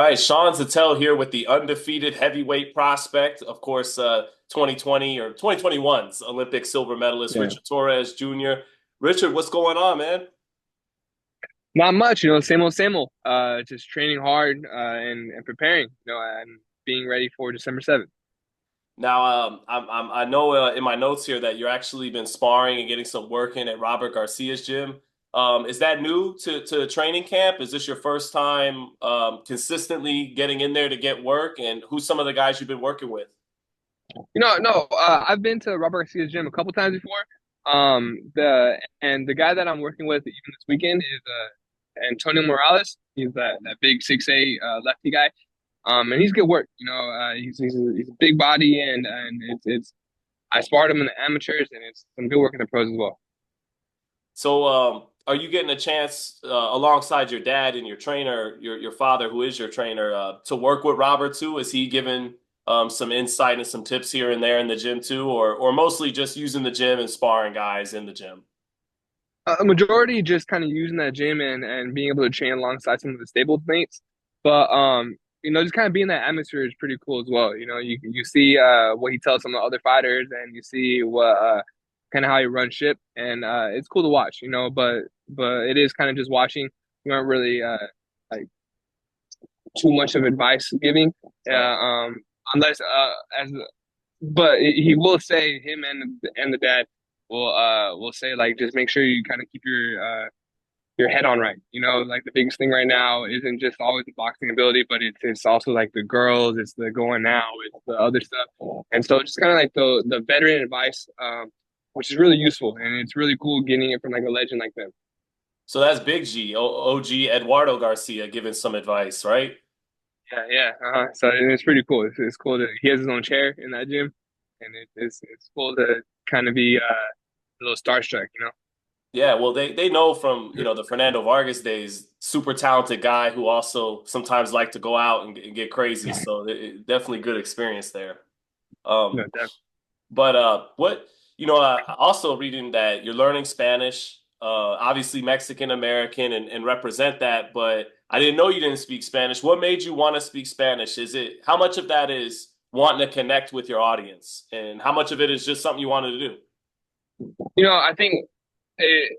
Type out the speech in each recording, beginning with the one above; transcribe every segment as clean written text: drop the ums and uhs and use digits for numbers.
All right, Sean Zittel here with the undefeated heavyweight prospect, of course, 2020 or 2021's Olympic silver medalist Yeah. Richard Torrez Jr. Richard, what's going on, man? Not much, same old, same old. Just training hard and preparing, and being ready for December 7th. Now, I know in my notes here that you're actually been sparring and getting some work in at Robert Garcia's gym. Is that new to training camp? Is this your first time consistently getting in there to get work? And who's some of the guys you've been working with? No, I've been to Robert Garcia's gym a couple times before. The guy that I'm working with even this weekend is Antonio Morales. He's that big 6'8" lefty guy. And he's good work. He's a big body and it's I sparred him in the amateurs and it's some good work in the pros as well. So, are you getting a chance alongside your dad and your trainer, your father, who is your trainer, to work with Robert too? Is he giving some insight and some tips here and there in the gym too, or mostly just using the gym and sparring guys in the gym? A majority just kind of using that gym and being able to train alongside some of the stable mates. But just kind of being that atmosphere is pretty cool as well. You see what he tells some of the other fighters and you see what kind of how he runs ship and it's cool to watch, but it is kind of just watching. You aren't really like too much of advice giving. Right. Unless as but he will say him and the dad will say like just make sure you kind of keep your head on right. Like the biggest thing right now isn't just always the boxing ability, but it's also like the girls, it's the going out, it's the other stuff. And so just kind of like the veteran advice, which is really useful and it's really cool getting it from like a legend like them. So that's Big G, OG Eduardo Garcia giving some advice, right? Yeah, yeah. So and it's pretty cool. It's cool that he has his own chair in that gym, and it's cool to kind of be a little starstruck. Yeah, well, they know from the Fernando Vargas days, super talented guy who also sometimes like to go out and get crazy. So definitely good experience there. No, Um, definitely. But what also reading that you're learning Spanish, obviously Mexican American, and represent that. But I didn't know you didn't speak Spanish. What made you want to speak Spanish? Is it how much of that is wanting to connect with your audience, and how much of it is just something you wanted to do? I think it,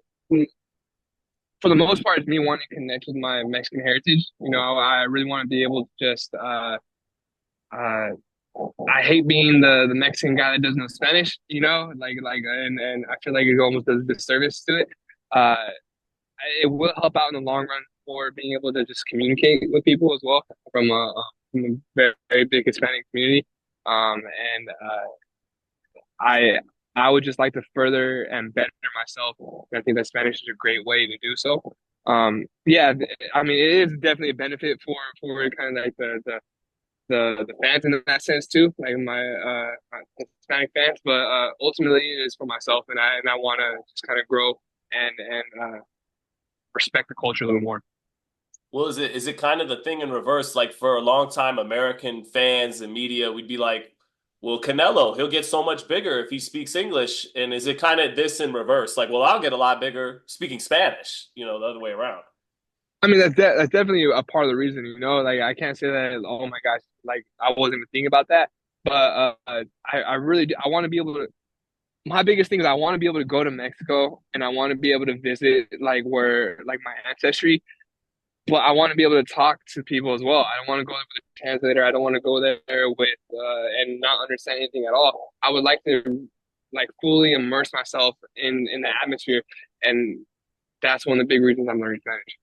for the most part, it's me wanting to connect with my Mexican heritage. I really want to be able to just uh, I hate being the Mexican guy that doesn't know Spanish. And I feel like it almost does a disservice to it. Uh, it will help out in the long run for being able to just communicate with people as well from a very, very big Hispanic community. And I I would just like to further and better myself. And I think that Spanish is a great way to do so. Yeah, I mean, it is definitely a benefit for kind of like the fans in that sense too, like my Hispanic fans. But ultimately, it is for myself, and I want to just kind of grow and respect the culture a little more. Well, is it kind of the thing in reverse? Like for a long time, American fans and media, we'd be like, well, Canelo, he'll get so much bigger if he speaks English. And is it kind of this in reverse? Like, well, I'll get a lot bigger speaking Spanish, the other way around. I mean, that's definitely a part of the reason, Like I can't say that. Oh my gosh, like I wasn't even thinking about that. But I really do. I want to be able to. My biggest thing is I want to be able to go to Mexico and I want to be able to visit like where like my ancestry. But I want to be able to talk to people as well. I don't want to go there with a translator. I don't want to go there with and not understand anything at all. I would like to like fully immerse myself in the atmosphere, and that's one of the big reasons I'm learning Spanish.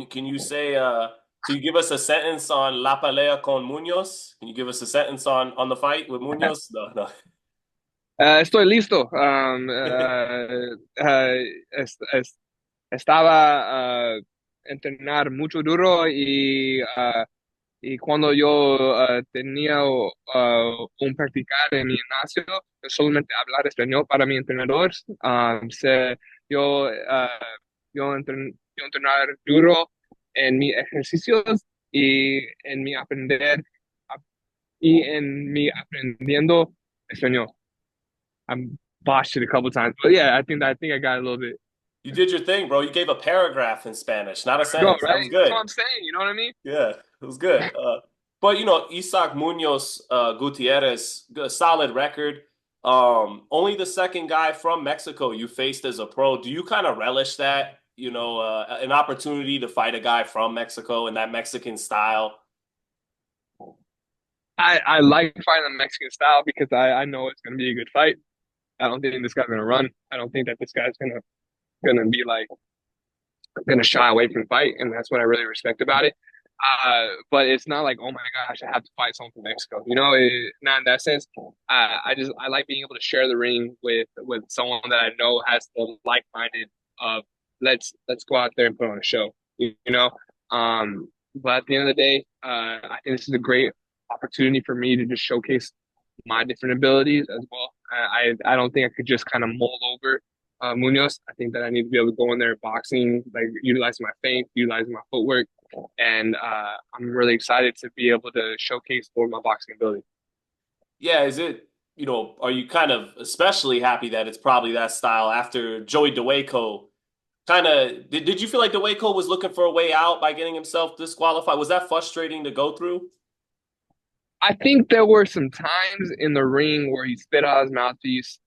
Can you say can you give us a sentence on La Pelea con Munoz? Can you give us a sentence on the fight with Munoz? No, no. Estoy listo. Estaba entrenar mucho duro y cuando yo tenía un practicar en mi gimnasio, solamente hablar español para mi entrenador. Yo, uh, yo entrenar duro en mis ejercicios y en mi aprender y en mi aprendiendo español. I'm botched it a couple times, but yeah, I think I got a little bit. You did your thing, bro. You gave a paragraph in Spanish, not a Go, sentence. That was right? That's what good. I'm saying. You know what I mean? Yeah, it was good. But Isaac Munoz Gutierrez, a solid record. Only the second guy from Mexico you faced as a pro. Do you kind of relish that? An opportunity to fight a guy from Mexico in that Mexican style. I like fighting the Mexican style because I know it's gonna be a good fight. I don't think this guy's gonna run. I don't think that this guy's gonna be like gonna shy away from the fight, and that's what I really respect about it. But it's not like, oh my gosh, I have to fight someone from Mexico. Not in that sense. I like being able to share the ring with someone that I know has the like minded of let's go out there and put on a show. You know. But at the end of the day, I think this is a great opportunity for me to just showcase my different abilities as well. I don't think I could just kind of mold over Munoz. I think that I need to be able to go in there boxing, like utilizing my feint, utilizing my footwork, and I'm really excited to be able to showcase more of my boxing ability. Yeah, are you kind of especially happy that it's probably that style after Joey DeWayco kind of did you feel like DeWayco was looking for a way out by getting himself disqualified? Was that frustrating to go through? I think there were some times in the ring where he spit out his mouthpiece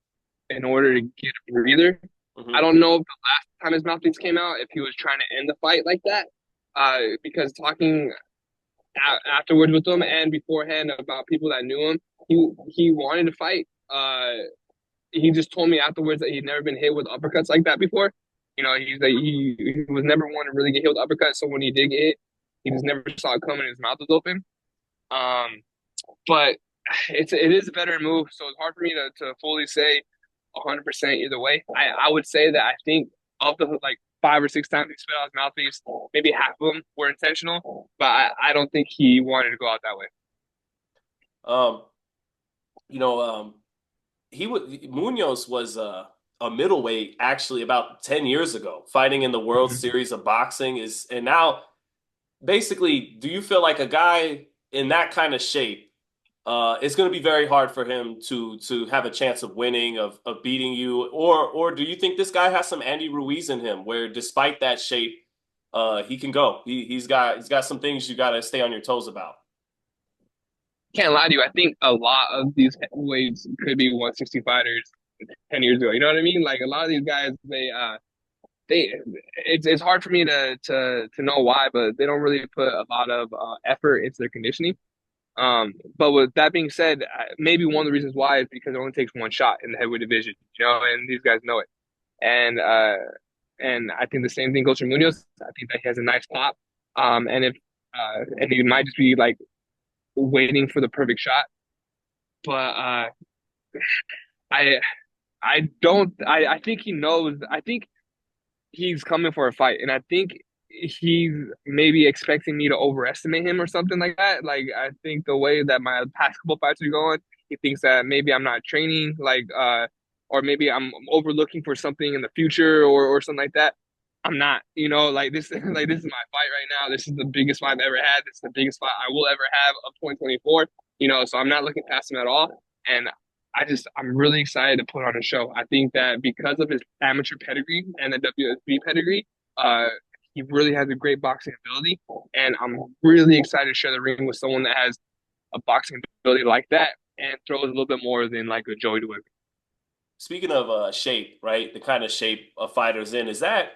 in order to get a breather. I Hmm. don't know if the last time his mouthpiece came out, if he was trying to end the fight like that. Because talking afterwards with him and beforehand about people that knew him, he wanted to fight. He just told me afterwards that he'd never been hit with uppercuts like that before. He's like he was never one to really get hit with uppercuts. So when he did get hit, he just never saw it coming. His mouth was open. Um, but it is a better move. So it's hard for me to fully say 100% either way. I would say that I think of the like 5 or 6 times he spit out his mouthpiece, maybe half of them were intentional, but I don't think he wanted to go out that way. Um, you know, he would Munoz was a middleweight actually about 10 years ago, fighting in the World Mhm. Series of Boxing is and now basically, do you feel like a guy in that kind of shape, it's going to be very hard for him to have a chance of winning, of beating you, or do you think this guy has some Andy Ruiz in him, where despite that shape, he can go. He's got some things you got to stay on your toes about. Can't lie to you. I think a lot of these heavyweights could be 160 fighters 10 years ago. You know what I mean? Like a lot of these guys, they it's hard for me to know why, but they don't really put a lot of effort into their conditioning. But with that being said, maybe one of the reasons why is because it only takes one shot in the heavyweight division, and these guys know it. And I think the same thing goes for Munoz. I think that he has a nice pop. And he might just be like waiting for the perfect shot. But I I don't I think he knows. I think he's coming for a fight, and I think he's maybe expecting me to overestimate him or something like that. Like I think the way that my past couple fights are going, he thinks that maybe I'm not training, or maybe I'm overlooking for something in the future or something like that. I'm not, like this, like this is my fight right now. This is the biggest fight I've ever had. This is the biggest fight I will ever have of 2024. So I'm not looking past him at all. And I'm really excited to put on a show. I think that because of his amateur pedigree and the WSB pedigree, uh, he really has a great boxing ability, and I'm really excited to share the ring with someone that has a boxing ability like that and throws a little bit more than like a Joey DeWitt. Speaking of shape, right? The kind of shape a fighter's in, is that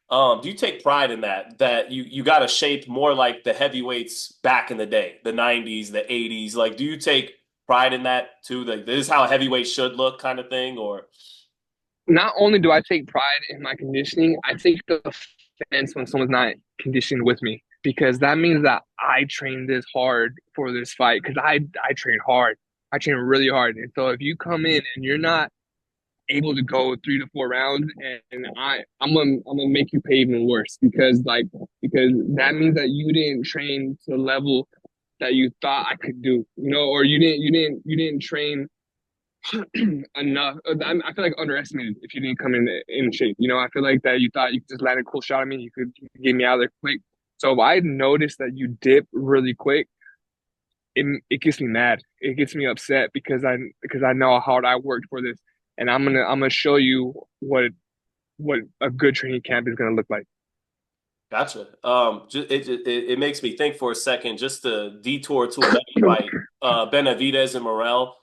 do you take pride in that you got a shape more like the heavyweights back in the day, the 90s, the 80s? Like, do you take pride in that too? Like, this is how a heavyweight should look kind of thing, or Not only do I take pride in my conditioning, I take the offense when someone's not conditioned with me because that means that I trained this hard for this fight because I train hard. I train really hard. And so if you come in and you're not able to go 3 to 4 rounds, and I'm gonna make you pay even worse because that means that you didn't train to the level that you thought I could do, or you didn't train enough. I feel like underestimated if you didn't come in shape. I feel like that you thought you could just land a cool shot on me, you could get me out of there quick. So if I notice that you dip really quick, it gets me mad. It gets me upset because I know how hard I worked for this, and I'm gonna show you what a good training camp is going to look like. Gotcha. It makes me think for a second, just to detour to another fight, Benavidez and Morel.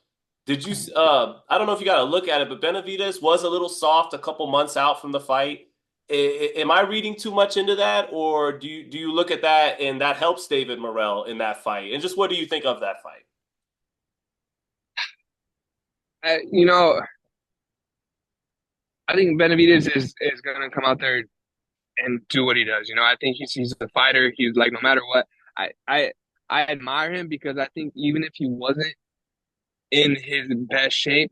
I don't know if you got to look at it, but Benavidez was a little soft a couple months out from the fight. Am I reading too much into that, or do you look at that and that helps David Morel in that fight? And just what do you think of that fight? You know, I think Benavidez is going to come out there and do what he does. You know, I think he's a fighter. He's like no matter what, I I I admire him because I think even if he wasn't in his best shape,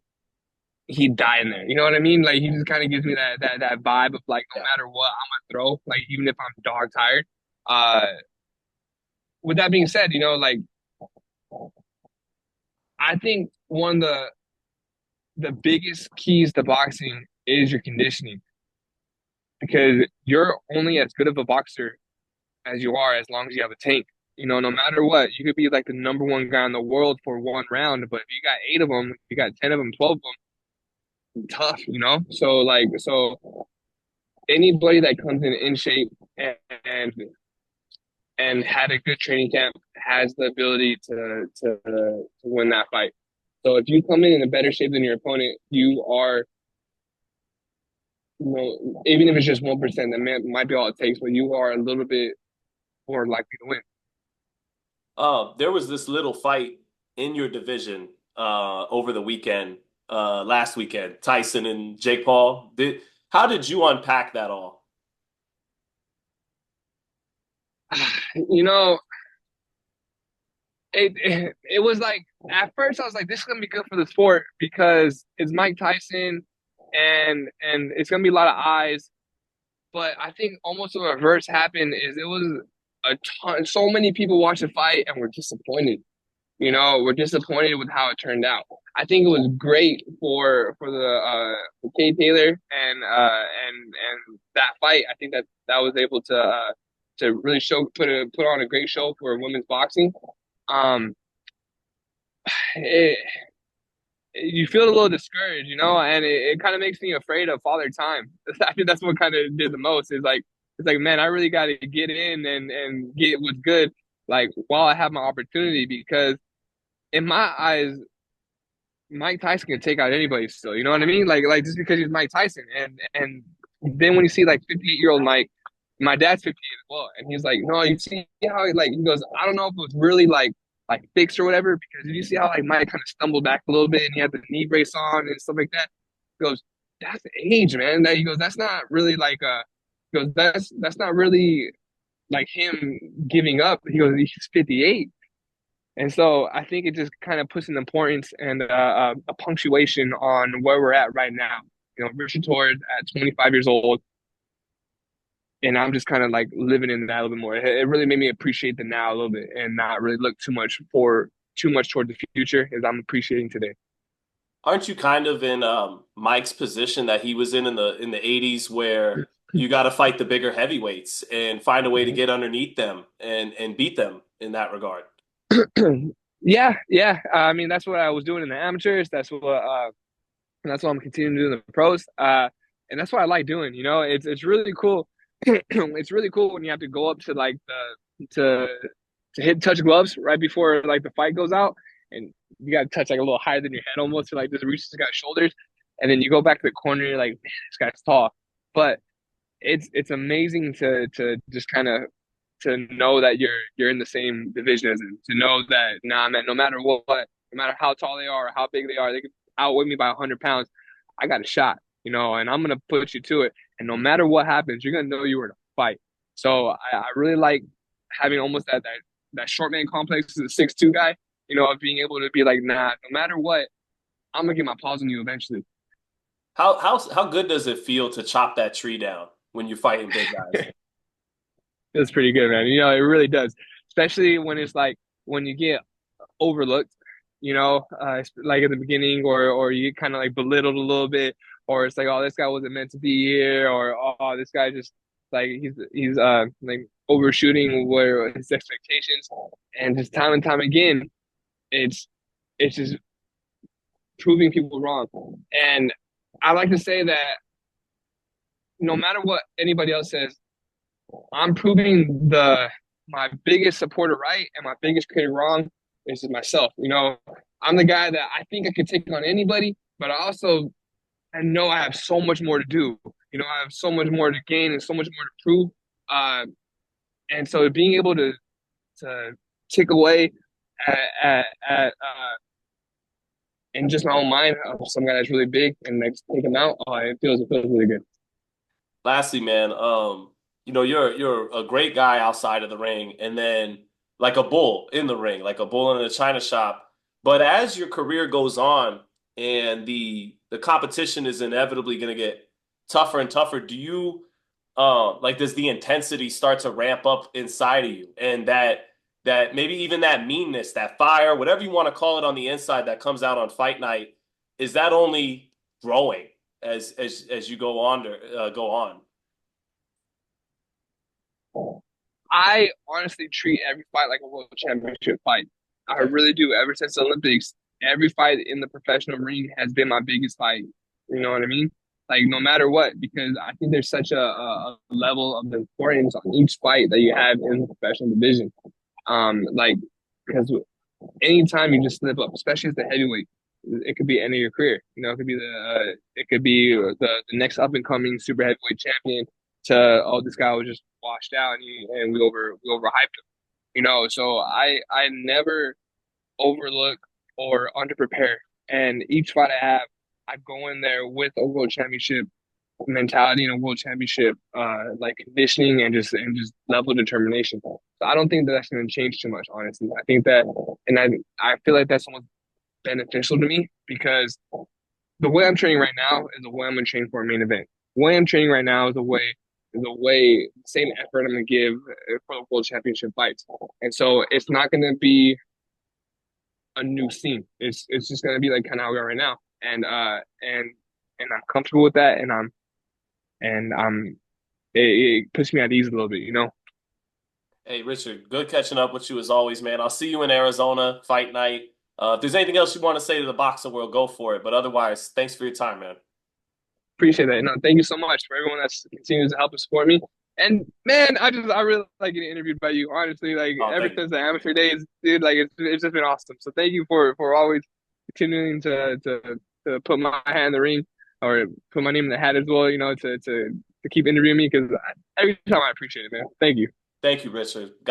he'd die in there. You know what I mean? Like he just kind of gives me that vibe of like no Yeah. matter what, I'm gonna throw. Like even if I'm dog tired. Uh, with that being said, you know, like I think one of the biggest keys to boxing is your conditioning because you're only as good of a boxer as you are as long as you have a tank. You know, no matter what, you could be like the number one guy in the world for one round, but if you got eight of them, you got 10 of them, 12 of them, tough, you know? So anybody that comes in shape and and had a good training camp has the ability to win that fight. So if you come in a better shape than your opponent, you are, you know, even if it's just 1%, might be all it takes, but you are a little bit more likely to win. There was this little fight in your division over the weekend, last weekend, Tyson and Jake Paul. How did you unpack that all? You know, it was like at first I was like, this is gonna be good for the sport because it's Mike Tyson and it's gonna be a lot of eyes. But I think almost the reverse happened is it was a ton so many people watched the fight and were disappointed. You know, we're disappointed with how it turned out. I think it was great for the for Kay Taylor and that fight. I think that that was able to really put on a great show for women's boxing. Um, it, you feel a little discouraged, you know, and it kind of makes me afraid of Father Time. I think that's what kind of did the most. Is like it's like, man, I really got to get in and get what's good, like while I have my opportunity, because in my eyes, Mike Tyson can take out anybody still. You know what I mean? Like just because he's Mike Tyson, and then when you see like 58-year-old Mike, my dad's 58 as well, and he's like, no, you see how he goes, I don't know if it was really like fixed or whatever, because you see how like Mike kind of stumbled back a little bit and he had the knee brace on and stuff like that. He goes, that's age, man. That he goes, that's not really like he goes, that's not really like him giving up. He goes, he's 58. And so I think it just kind of puts an importance and a punctuation on where we're at right now. You know, Richard Torrez at 25 years old, and I'm just kind of like living in that a little bit more. It really made me appreciate the now a little bit and not really look too much toward the future as I'm appreciating today. Aren't you kind of in Mike's position that he was in the 80s where you got to fight the bigger heavyweights and find a way to get underneath them and beat them in that regard? Yeah, yeah. I mean, that's what I was doing in the amateurs. That's what I'm continuing to do in the pros. And that's what I like doing. You know, it's really cool. It's really cool when you have to go up to like the to hit touch gloves right before like the fight goes out, and you got to touch like a little higher than your head almost to like just reach this guy's shoulders, and then you go back to the corner. You're like, man, this guy's tall, but it's amazing to just kind of to know that you're in the same division as him. To know that nah, man, no matter what, no matter how tall they are or how big they are, they could outweigh me by 100 pounds. I got a shot, you know, and I'm gonna put you to it. And no matter what happens, you're gonna know you were in a fight. So I really like having almost that short man complex as a 6'2" guy, you know, of being able to be like, nah, no matter what, I'm gonna get my paws on you eventually. How good does it feel to chop that tree down when you're fighting big guys? It's pretty good, man. You know, it really does. Especially when it's like when you get overlooked, you know, like at the beginning, or you get kind of like belittled a little bit, or it's like, oh, this guy wasn't meant to be here, or oh, this guy just like he's like overshooting where his expectations, and just time and time again, it's it's just proving people wrong. And I like to say that no matter what anybody else says, I'm proving the my biggest supporter right and my biggest critic wrong is myself. I'm the guy that I think I could take on anybody, but I know I have so much more to do. I have so much more to gain and so much more to prove. Uh, and so being able to tick away at in just my own mind of some guy that's really big and like take him out, it feels really good. Lastly, man, you're a great guy outside of the ring, and then like a bull in the ring, like a bull in a china shop. But as your career goes on and the competition is inevitably going to get tougher and tougher, do you like does the intensity start to ramp up inside of you, and that maybe even that meanness, that fire, whatever you want to call it on the inside that comes out on fight night, is that only growing as you go on? I honestly treat every fight like a world championship fight. I really do. Ever since the Olympics, every fight in the professional ring has been my biggest fight. You know what I mean? Like no matter what, because I think there's such a level of importance on each fight that you have in the professional division. Like because anytime you just slip up, especially as the heavyweight, it could be the end of your career. It could be the next up and coming super heavyweight champion. Oh, this guy was just washed out and we overhyped him. So I never overlook or underprepare. And each fight I have, I go in there with a world championship mentality and a world championship like conditioning and just level of determination. So I don't think that that's going to change too much, honestly. I think that, and I feel like that's almost beneficial to me because the way I'm training right now is the way I'm going to train for a main event. The way I'm training right now is the same effort I'm going to give for the world championship fights. And so it's not going to be a new scene. It's just going to be like kind of how we are right now. And I'm comfortable with that, and it puts me at ease a little bit. Hey, Richard, good catching up with you as always, man. I'll see you in Arizona fight night. If there's anything else you want to say to the boxing world, go for it. But otherwise, thanks for your time, man. Appreciate that. No, thank you so much for everyone that's continues to help and support me. And man, I really like getting interviewed by you. Honestly, like Oh, ever thank you. since the amateur days, dude, like it's just been awesome. So thank you for always continuing to put my hand in the ring or put my name in the hat as well. To keep interviewing me because every time I appreciate it, man. Thank you. Thank you, Richard. God